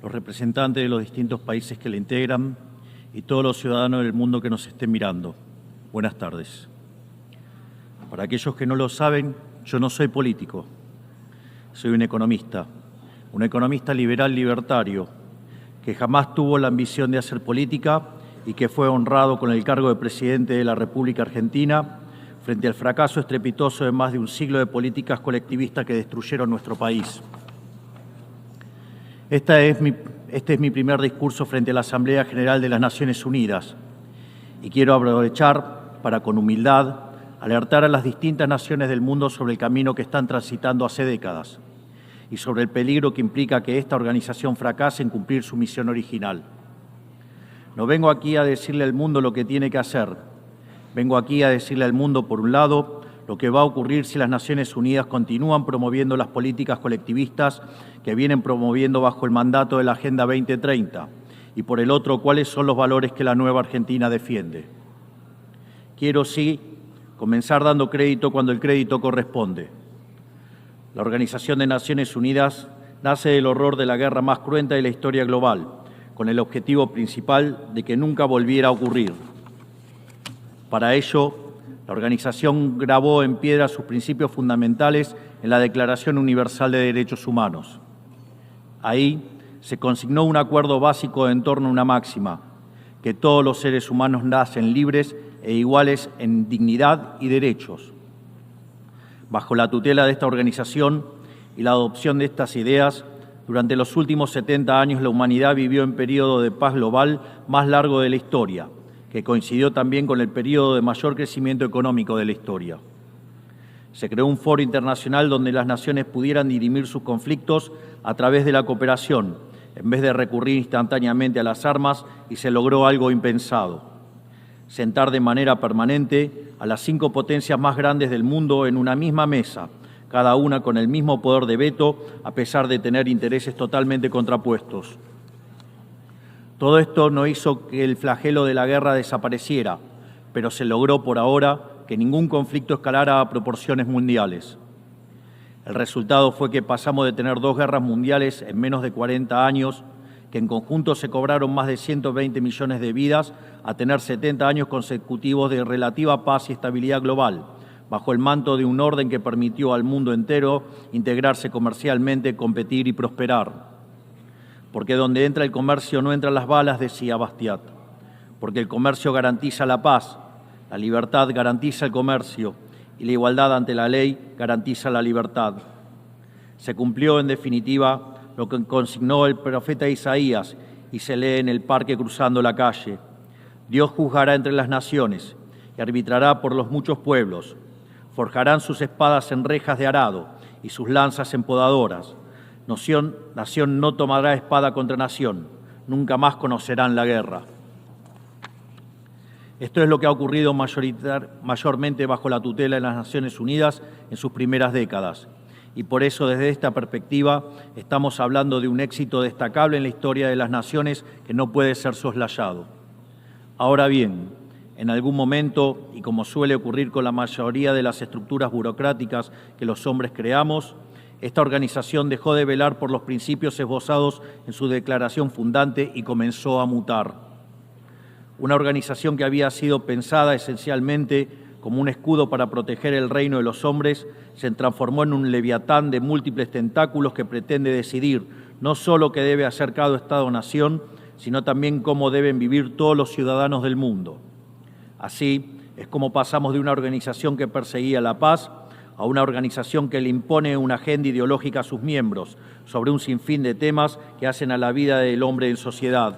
los representantes de los distintos países que la integran y todos los ciudadanos del mundo que nos estén mirando. Buenas tardes. Para aquellos que no lo saben, yo no soy político, soy un economista liberal libertario, que jamás tuvo la ambición de hacer política y que fue honrado con el cargo de presidente de la República Argentina frente al fracaso estrepitoso de más de un siglo de políticas colectivistas que destruyeron nuestro país. Este es mi primer discurso frente a la Asamblea General de las Naciones Unidas y quiero aprovechar para, con humildad, alertar a las distintas naciones del mundo sobre el camino que están transitando hace décadas y sobre el peligro que implica que esta organización fracase en cumplir su misión original. No vengo aquí a decirle al mundo lo que tiene que hacer. Vengo aquí a decirle al mundo, por un lado, lo que va a ocurrir si las Naciones Unidas continúan promoviendo las políticas colectivistas que vienen promoviendo bajo el mandato de la Agenda 2030, y por el otro, cuáles son los valores que la nueva Argentina defiende. Quiero, sí, comenzar dando crédito cuando el crédito corresponde. La Organización de Naciones Unidas nace del horror de la guerra más cruenta de la historia global, con el objetivo principal de que nunca volviera a ocurrir. Para ello, la organización grabó en piedra sus principios fundamentales en la Declaración Universal de Derechos Humanos. Ahí se consignó un acuerdo básico en torno a una máxima, que todos los seres humanos nacen libres e iguales en dignidad y derechos. Bajo la tutela de esta organización y la adopción de estas ideas, durante los últimos 70 años la humanidad vivió en periodo de paz global más largo de la historia, que coincidió también con el periodo de mayor crecimiento económico de la historia. Se creó un foro internacional donde las naciones pudieran dirimir sus conflictos a través de la cooperación, en vez de recurrir instantáneamente a las armas, y se logró algo impensado: sentar de manera permanente a las 5 potencias más grandes del mundo en una misma mesa, cada una con el mismo poder de veto, a pesar de tener intereses totalmente contrapuestos. Todo esto no hizo que el flagelo de la guerra desapareciera, pero se logró por ahora que ningún conflicto escalara a proporciones mundiales. El resultado fue que pasamos de tener 2 guerras mundiales en menos de 40 años, que en conjunto se cobraron más de 120 millones de vidas, a tener 70 años consecutivos de relativa paz y estabilidad global, bajo el manto de un orden que permitió al mundo entero integrarse comercialmente, competir y prosperar. Porque donde entra el comercio no entran las balas, decía Bastiat. Porque el comercio garantiza la paz, la libertad garantiza el comercio y la igualdad ante la ley garantiza la libertad. Se cumplió, en definitiva, lo que consignó el profeta Isaías y se lee en el parque cruzando la calle. Dios juzgará entre las naciones y arbitrará por los muchos pueblos. Forjarán sus espadas en rejas de arado y sus lanzas en podadoras. Nación no tomará espada contra nación, nunca más conocerán la guerra. Esto es lo que ha ocurrido mayormente bajo la tutela de las Naciones Unidas en sus primeras décadas. Y por eso, desde esta perspectiva, estamos hablando de un éxito destacable en la historia de las naciones que no puede ser soslayado. Ahora bien, en algún momento, y como suele ocurrir con la mayoría de las estructuras burocráticas que los hombres creamos, esta organización dejó de velar por los principios esbozados en su declaración fundante y comenzó a mutar. Una organización que había sido pensada esencialmente como un escudo para proteger el reino de los hombres se transformó en un leviatán de múltiples tentáculos que pretende decidir no solo qué debe hacer cada Estado-nación, sino también cómo deben vivir todos los ciudadanos del mundo. Así es como pasamos de una organización que perseguía la paz a una organización que le impone una agenda ideológica a sus miembros sobre un sinfín de temas que hacen a la vida del hombre en sociedad.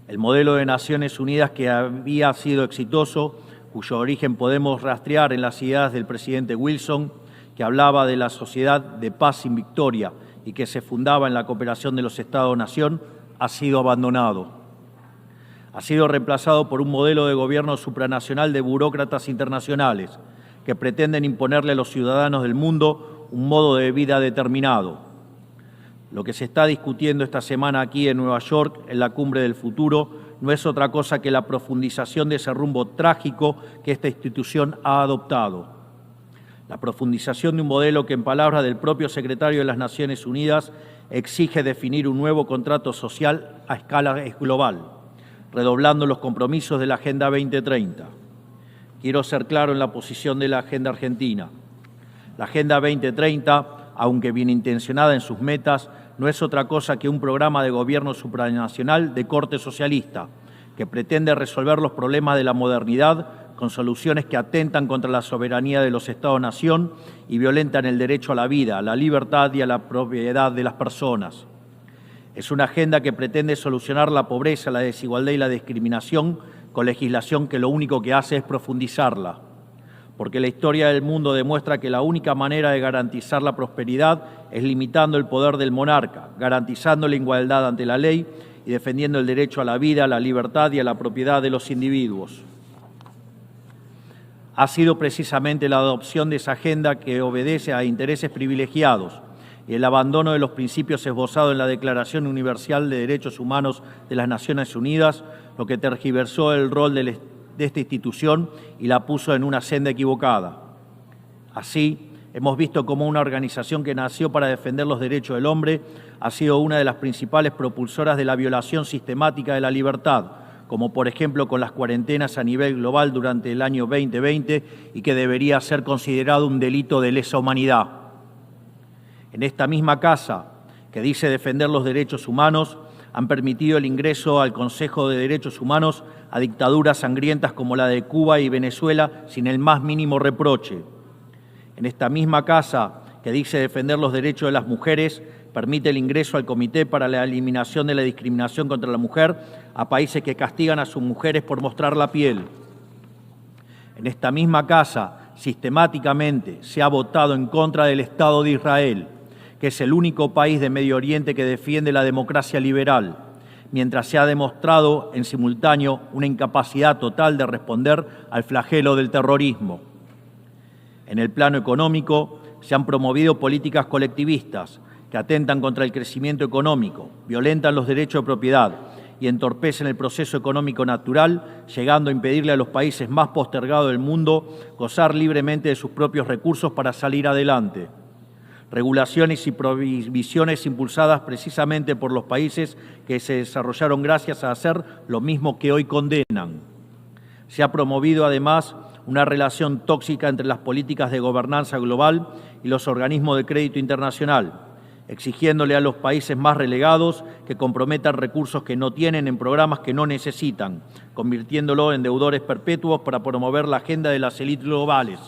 El modelo de Naciones Unidas, que había sido exitoso, cuyo origen podemos rastrear en las ideas del presidente Wilson, que hablaba de la sociedad de paz sin victoria y que se fundaba en la cooperación de los Estados-nación, ha sido abandonado. Ha sido reemplazado por un modelo de gobierno supranacional de burócratas internacionales que pretenden imponerle a los ciudadanos del mundo un modo de vida determinado. Lo que se está discutiendo esta semana aquí en Nueva York, en la Cumbre del Futuro, no es otra cosa que la profundización de ese rumbo trágico que esta institución ha adoptado. La profundización de un modelo que, en palabras del propio secretario de las Naciones Unidas, exige definir un nuevo contrato social a escala global, redoblando los compromisos de la Agenda 2030. Quiero ser claro en la posición de la Agenda Argentina. La Agenda 2030, aunque bien intencionada en sus metas, no es otra cosa que un programa de gobierno supranacional de corte socialista, que pretende resolver los problemas de la modernidad con soluciones que atentan contra la soberanía de los Estados-nación y violentan el derecho a la vida, a la libertad y a la propiedad de las personas. Es una agenda que pretende solucionar la pobreza, la desigualdad y la discriminación con legislación que lo único que hace es profundizarla. Porque la historia del mundo demuestra que la única manera de garantizar la prosperidad es limitando el poder del monarca, garantizando la igualdad ante la ley y defendiendo el derecho a la vida, a la libertad y a la propiedad de los individuos. Ha sido precisamente la adopción de esa agenda que obedece a intereses privilegiados y el abandono de los principios esbozados en la Declaración Universal de Derechos Humanos de las Naciones Unidas lo que tergiversó el rol de esta institución y la puso en una senda equivocada. Así, hemos visto cómo una organización que nació para defender los derechos del hombre ha sido una de las principales propulsoras de la violación sistemática de la libertad, como por ejemplo con las cuarentenas a nivel global durante el año 2020 y que debería ser considerado un delito de lesa humanidad. En esta misma casa, que dice defender los derechos humanos, han permitido el ingreso al Consejo de Derechos Humanos a dictaduras sangrientas como la de Cuba y Venezuela sin el más mínimo reproche. En esta misma casa, que dice defender los derechos de las mujeres, permite el ingreso al Comité para la Eliminación de la Discriminación contra la Mujer a países que castigan a sus mujeres por mostrar la piel. En esta misma casa, sistemáticamente, se ha votado en contra del Estado de Israel, que es el único país de Medio Oriente que defiende la democracia liberal, mientras se ha demostrado en simultáneo una incapacidad total de responder al flagelo del terrorismo. En el plano económico, se han promovido políticas colectivistas que atentan contra el crecimiento económico, violentan los derechos de propiedad y entorpecen el proceso económico natural, llegando a impedirle a los países más postergados del mundo gozar libremente de sus propios recursos para salir adelante. Regulaciones y prohibiciones impulsadas precisamente por los países que se desarrollaron gracias a hacer lo mismo que hoy condenan. Se ha promovido además una relación tóxica entre las políticas de gobernanza global y los organismos de crédito internacional, exigiéndole a los países más relegados que comprometan recursos que no tienen en programas que no necesitan, convirtiéndolo en deudores perpetuos para promover la agenda de las élites globales.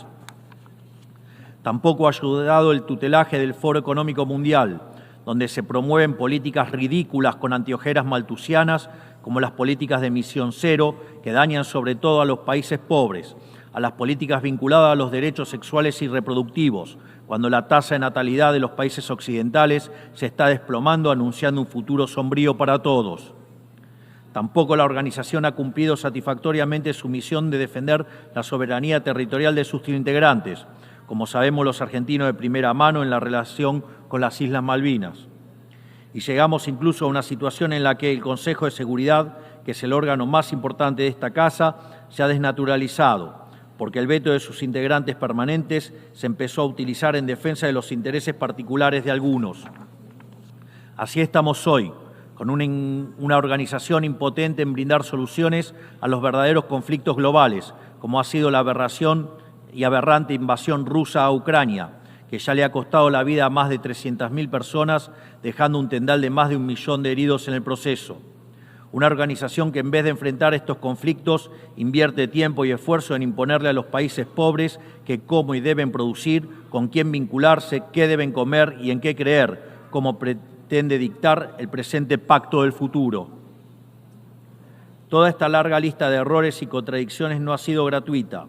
Tampoco ha ayudado el tutelaje del Foro Económico Mundial, donde se promueven políticas ridículas con anteojeras maltusianas, como las políticas de emisión cero, que dañan sobre todo a los países pobres, a las políticas vinculadas a los derechos sexuales y reproductivos, cuando la tasa de natalidad de los países occidentales se está desplomando, anunciando un futuro sombrío para todos. Tampoco la organización ha cumplido satisfactoriamente su misión de defender la soberanía territorial de sus integrantes, como sabemos los argentinos de primera mano en la relación con las Islas Malvinas. Y llegamos incluso a una situación en la que el Consejo de Seguridad, que es el órgano más importante de esta casa, se ha desnaturalizado, porque el veto de sus integrantes permanentes se empezó a utilizar en defensa de los intereses particulares de algunos. Así estamos hoy, con una organización impotente en brindar soluciones a los verdaderos conflictos globales, como ha sido la aberración y aberrante invasión rusa a Ucrania, que ya le ha costado la vida a más de 300.000 personas, dejando un tendal de más de 1 millón de heridos en el proceso. Una organización que en vez de enfrentar estos conflictos invierte tiempo y esfuerzo en imponerle a los países pobres qué, cómo y deben producir, con quién vincularse, qué deben comer y en qué creer, como pretende dictar el presente pacto del futuro. Toda esta larga lista de errores y contradicciones no ha sido gratuita,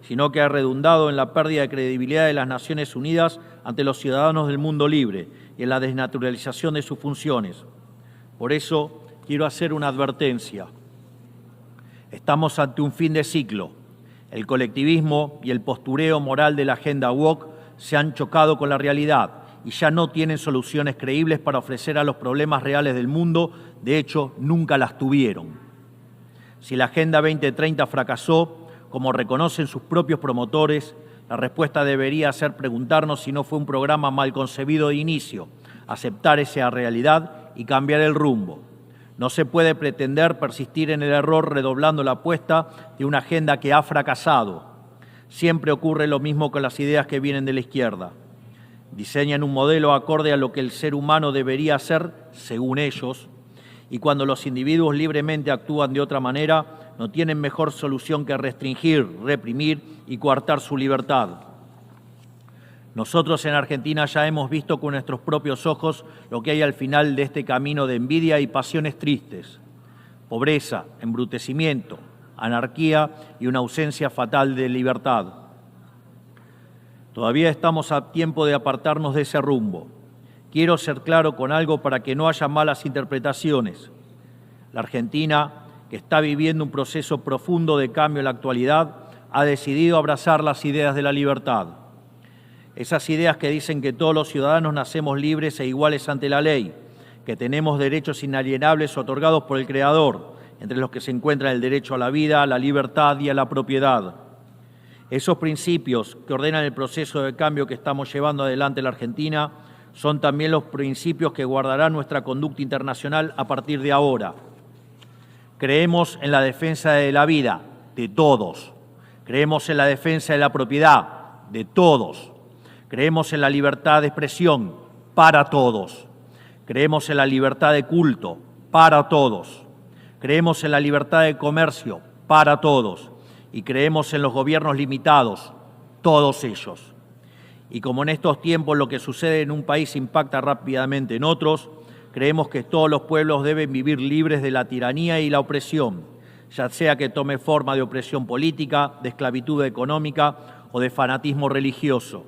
sino que ha redundado en la pérdida de credibilidad de las Naciones Unidas ante los ciudadanos del mundo libre y en la desnaturalización de sus funciones. Por eso, quiero hacer una advertencia. Estamos ante un fin de ciclo. El colectivismo y el postureo moral de la agenda woke se han chocado con la realidad y ya no tienen soluciones creíbles para ofrecer a los problemas reales del mundo. De hecho, nunca las tuvieron. Si la Agenda 2030 fracasó, como reconocen sus propios promotores, la respuesta debería ser preguntarnos si no fue un programa mal concebido de inicio, aceptar esa realidad y cambiar el rumbo. No se puede pretender persistir en el error redoblando la apuesta de una agenda que ha fracasado. Siempre ocurre lo mismo con las ideas que vienen de la izquierda. Diseñan un modelo acorde a lo que el ser humano debería ser, según ellos, y cuando los individuos libremente actúan de otra manera, no tienen mejor solución que restringir, reprimir y coartar su libertad. Nosotros en Argentina ya hemos visto con nuestros propios ojos lo que hay al final de este camino de envidia y pasiones tristes. Pobreza, embrutecimiento, anarquía y una ausencia fatal de libertad. Todavía estamos a tiempo de apartarnos de ese rumbo. Quiero ser claro con algo para que no haya malas interpretaciones. La Argentina, que está viviendo un proceso profundo de cambio en la actualidad, ha decidido abrazar las ideas de la libertad. Esas ideas que dicen que todos los ciudadanos nacemos libres e iguales ante la ley, que tenemos derechos inalienables otorgados por el Creador, entre los que se encuentran el derecho a la vida, a la libertad y a la propiedad. Esos principios que ordenan el proceso de cambio que estamos llevando adelante en la Argentina son también los principios que guardarán nuestra conducta internacional a partir de ahora. Creemos en la defensa de la vida de todos. Creemos en la defensa de la propiedad de todos. Creemos en la libertad de expresión para todos. Creemos en la libertad de culto para todos. Creemos en la libertad de comercio para todos. Y creemos en los gobiernos limitados, todos ellos. Y como en estos tiempos lo que sucede en un país impacta rápidamente en otros, creemos que todos los pueblos deben vivir libres de la tiranía y la opresión, ya sea que tome forma de opresión política, de esclavitud económica o de fanatismo religioso.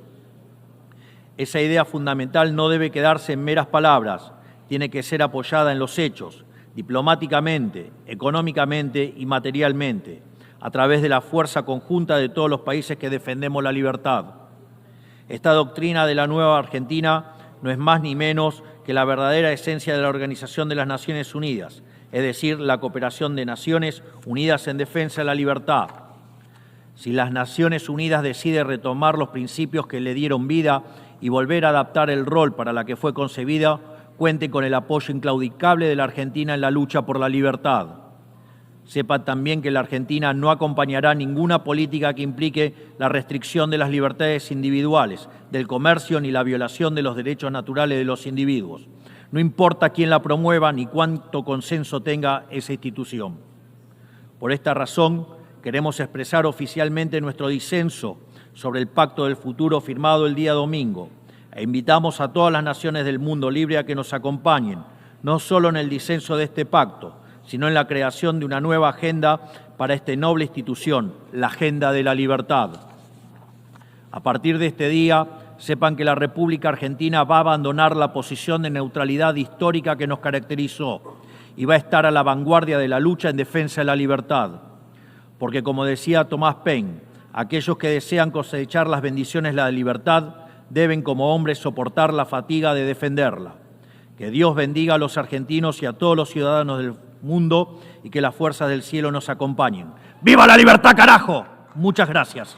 Esa idea fundamental no debe quedarse en meras palabras, tiene que ser apoyada en los hechos, diplomáticamente, económicamente y materialmente, a través de la fuerza conjunta de todos los países que defendemos la libertad. Esta doctrina de la nueva Argentina no es más ni menos que la verdadera esencia de la Organización de las Naciones Unidas, es decir, la cooperación de naciones unidas en defensa de la libertad. Si las Naciones Unidas deciden retomar los principios que le dieron vida y volver a adaptar el rol para la que fue concebida, cuente con el apoyo inclaudicable de la Argentina en la lucha por la libertad. Sepan también que la Argentina no acompañará ninguna política que implique la restricción de las libertades individuales, del comercio ni la violación de los derechos naturales de los individuos. No importa quién la promueva ni cuánto consenso tenga esa institución. Por esta razón, queremos expresar oficialmente nuestro disenso sobre el Pacto del Futuro firmado el día domingo e invitamos a todas las naciones del mundo libre a que nos acompañen, no solo en el disenso de este pacto, sino en la creación de una nueva agenda para esta noble institución, la agenda de la libertad. A partir de este día, sepan que la República Argentina va a abandonar la posición de neutralidad histórica que nos caracterizó y va a estar a la vanguardia de la lucha en defensa de la libertad. Porque, como decía Thomas Paine, aquellos que desean cosechar las bendiciones de la libertad deben como hombres soportar la fatiga de defenderla. Que Dios bendiga a los argentinos y a todos los ciudadanos del mundo y que las fuerzas del cielo nos acompañen. ¡Viva la libertad, carajo! Muchas gracias.